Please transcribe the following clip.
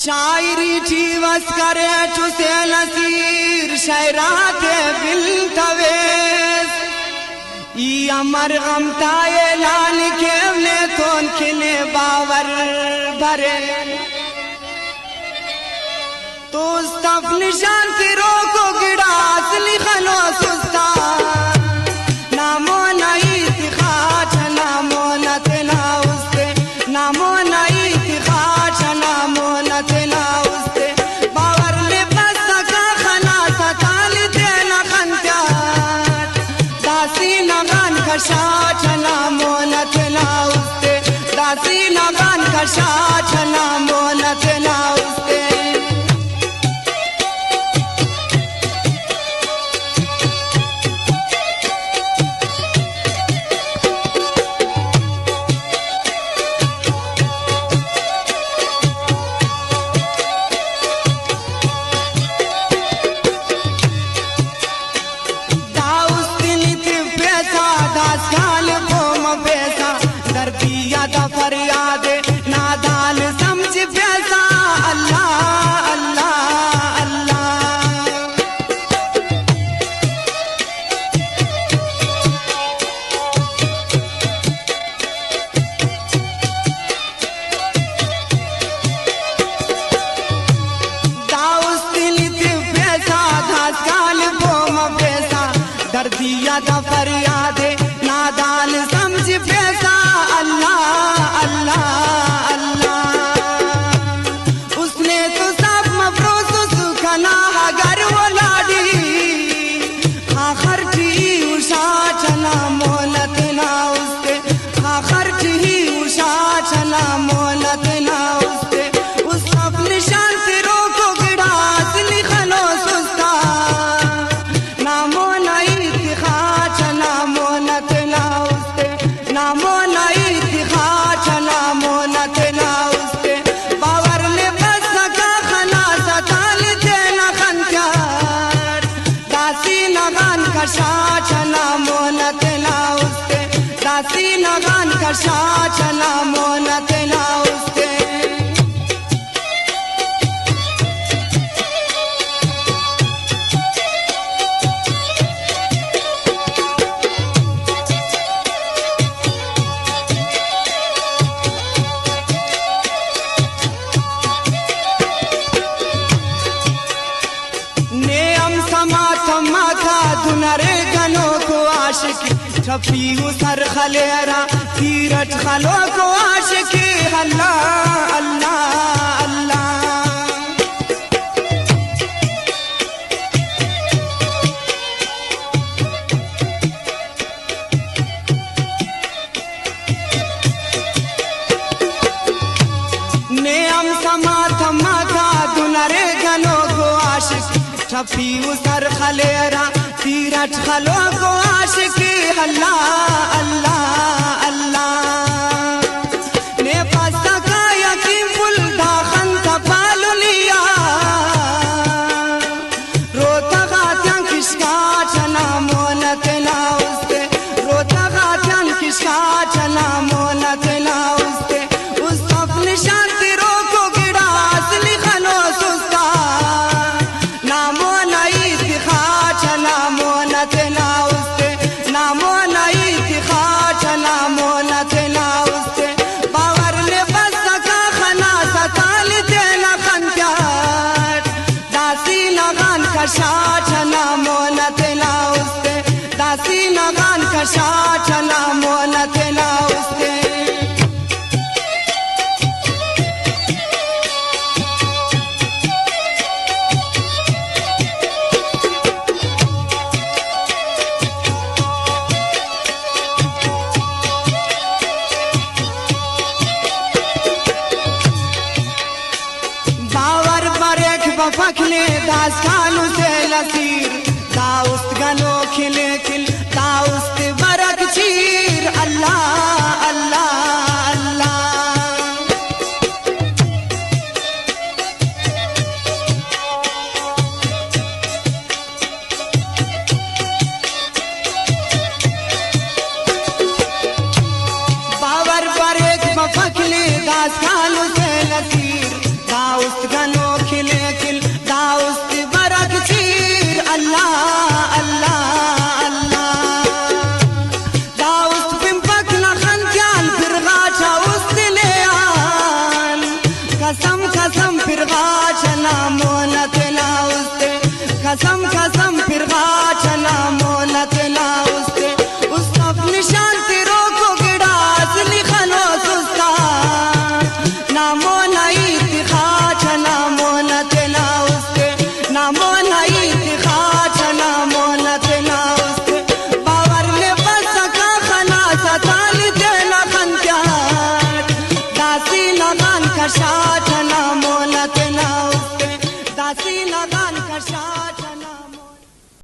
शायरी जीवस करे चुसे नसीर शायरात बिलतवेस ई अमर गमताए लाल केवले तोन खिले बावर भरे तो तफल शांति रोको गिड़ास लिखलो सुस्ता नामो नहीं तिखाच नामो नतना उसते नामो नहीं तिखाच नामो नतना उसते बावर ले बस का खना सताली देना खंत्यात दासी नगान खशाच नामो नतना उसते दासी नगान खशाच नामो नतना उसते फरियाद नादान समझ पैसा अल्लाह अल्लाह अल्लाह दाउस दिलित पैसा धास काल बोम पैसा दर्दिया दा फरियाद नादान समझ पैसा अल्लाह अल्लाह अल्लाह उसने तो सब मफरोज सुखना अगर वो लाडी आखर जी उषा चना मोनत ना उसके आखर जी उषा चना मोनत ना उसके उस अपने शांति रोको गिड़ास लिखनो सुस्ता नामो नहीं दिखा चना मोनत ना उसके नामो चना मोनत ना उसते दासी नगान कशा चना मोनत ना उसते नेम समात माथा दुनरे गनो को आशिकी छपी सर खलेरा तीरथ खलो को आशिकी अल्लाह अल्लाह अल्लाह नेम समात माथा दुनरे गनो को आशिकी छपी सर खलेरा तीरथ खलो को आशिकी अल्लाह अल्लाह अल्लाह ने पास्ता का यकीन फुल दाखन तपालु लिया रोता गात्यां किसका चना मोनत ना उसते रोता गात्यां किसका चना मोनत ना उसते उस अपने शांति रोको गिड़ास लिखनो सुस्ता नामो नहीं दिखा चना मोनत ना उसते नामो नहीं दिखा चना मोनत ना उसते बावर ले बस का खना सताल देना खंत्यात दासी नगान कशा चना मोनत ना उसते दासी नगान कशा चना मोनत ना उसते फखले दास खानु से लसीर दाउस्त गनो खिले खिल दाउस्त बरक चीर अल्लाह अल्लाह अल्लाह बावर पर एक फखले दास खानु से लसीर दाउस्त كانوا كل داوست برا كتير الله الله الله داوست بمبكنا خنجان برغاچا وستليان قسم قسم برغاچا نامونا تلاوست قسم قسم برغاچا نامونا تلاوست وصف نشان تروكو گڑاس لخنو سستا نامونا اتخاچا نامونا تلاوست نامونا اتخاچا نامونا تلاوست باور لبسکا خلاصا تالی تلا خنجان داسی لغان کشاچ